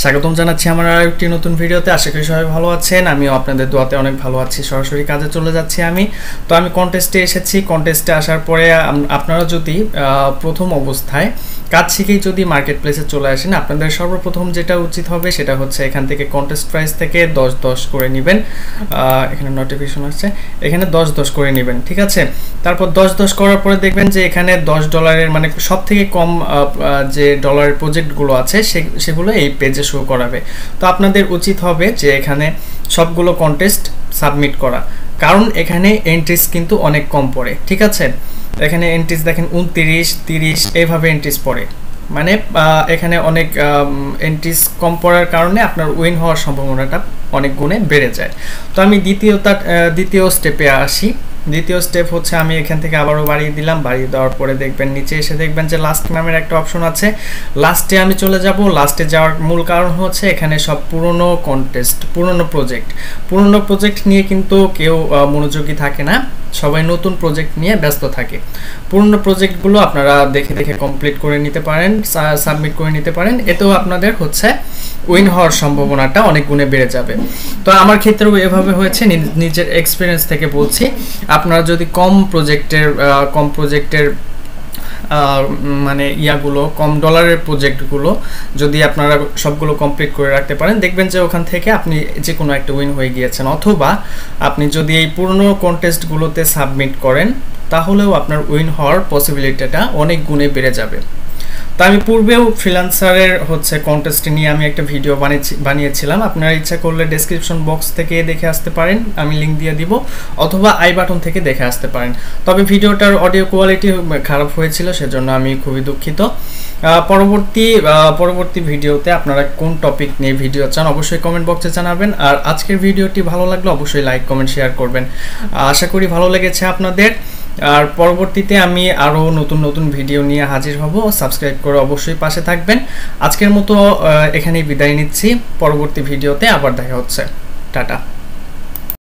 স্বাগতম জানাচ্ছি আমার আরেকটি নতুন ভিডিওতে। আশা করি সবাই ভালো আছেন, আমিও আপনাদের দোয়াতে অনেক ভালো আছি। সরাসরি কাজে চলে যাচ্ছি আমি। তো আমি কন্টেস্টে এসেছি। কন্টেস্টে আসার পরে আপনারা যদি প্রথম অবস্থায় কাজ শিখেই যদি মার্কেট প্লেসে চলে আসেন, আপনাদের সর্বপ্রথম যেটা উচিত হবে সেটা হচ্ছে এখান থেকে কন্টেস্ট প্রাইস থেকে 10-10 করে নেবেন। এখানে নোটিফিকেশন আসছে, এখানে 10-10 করে নেবেন, ঠিক আছে। তারপর 10-10 করার পরে দেখবেন যে এখানে $10 মানে সব থেকে কম যে ডলারের প্রজেক্টগুলো আছে সেগুলো এই পেজে শো করাবে। তো আপনাদের উচিত হবে যে এখানে সবগুলো কন্টেস্ট সাবমিট করা, কারণ এখানে এন্ট্রিস কিন্তু অনেক কম পড়ে, ঠিক আছে। এখানে এন্ট্রিস দেখেন 29-30 এইভাবে এন্ট্রিস পড়ে, মানে এখানে অনেক এন্ট্রিস কম পড়ার কারণে আপনার উইন হওয়ার সম্ভাবনাটা অনেক গুণে বেড়ে যায়। তো আমি দ্বিতীয় স্টেপে আসি। দ্বিতীয় স্টেপ হচ্ছে আমি এখান থেকে আবারও বাড়িয়ে দিলাম। বাড়িয়ে দেওয়ার পরে দেখবেন নিচে এসে দেখবেন যে লাস্ট নামের একটা অপশন আছে। লাস্টে আমি চলে যাব। লাস্টে যাওয়ার মূল কারণ হচ্ছে এখানে সব পুরনো কন্টেস্ট, পুরনো প্রজেক্ট নিয়ে কিন্তু কেউ মনোযোগী থাকে না, সবাই নতুন প্রজেক্ট নিয়ে ব্যস্ত থাকে। পুরনো প্রজেক্টগুলো আপনারা দেখে দেখে কমপ্লিট করে নিতে পারেন, সাবমিট করে নিতে পারেন। এতেও আপনাদের হচ্ছে উইন হওয়ার সম্ভাবনাটা অনেক গুণে বেড়ে যাবে। তো আমার ক্ষেত্রেও এভাবে হয়েছে, নিজের এক্সপিরিয়েন্স থেকে বলছি। আপনারা যদি কম প্রজেক্টের মানে ইয়াগুলো, কম ডলারের প্রজেক্টগুলো যদি আপনারা সবগুলো কমপ্লিট করে রাখতে পারেন, দেখবেন যে ওখান থেকে আপনি যে কোনো একটা উইন হয়ে গিয়েছেন। অথবা আপনি যদি এই পুরনো কন্টেস্টগুলোতে সাবমিট করেন, তাহলেও আপনার উইন হওয়ার পসিবিলিটিটা অনেক গুণে বেড়ে যাবে। তো আমি পূর্বেও ফ্রিল্যান্সারের হচ্ছে কন্টেস্ট নিয়ে আমি একটা ভিডিও বানিয়েছিলাম। আপনারা ইচ্ছা করলে ডেসক্রিপশন বক্স থেকে দেখে আসতে পারেন, আমি লিঙ্ক দিয়ে দিব, অথবা আই বাটন থেকে দেখে আসতে পারেন। তবে ভিডিওটার অডিও কোয়ালিটি খারাপ হয়েছিল, সেজন্য আমি খুবই দুঃখিত। পরবর্তী ভিডিওতে আপনারা কোন টপিক নিয়ে ভিডিও চান অবশ্যই কমেন্ট বক্সে জানাবেন। আর আজকের ভিডিওটি ভালো লাগলে অবশ্যই লাইক, কমেন্ট, শেয়ার করবেন। আশা করি ভালো লেগেছে আপনাদের। আর পরবর্তীতে আমি আরও নতুন ভিডিও নিয়ে হাজির হব। সাবস্ক্রাইব করে অবশ্যই পাশে থাকবেন। আজকের মতো এখানেই বিদায় নিচ্ছি। পরবর্তী ভিডিওতে আবার দেখা হচ্ছে। টাটা।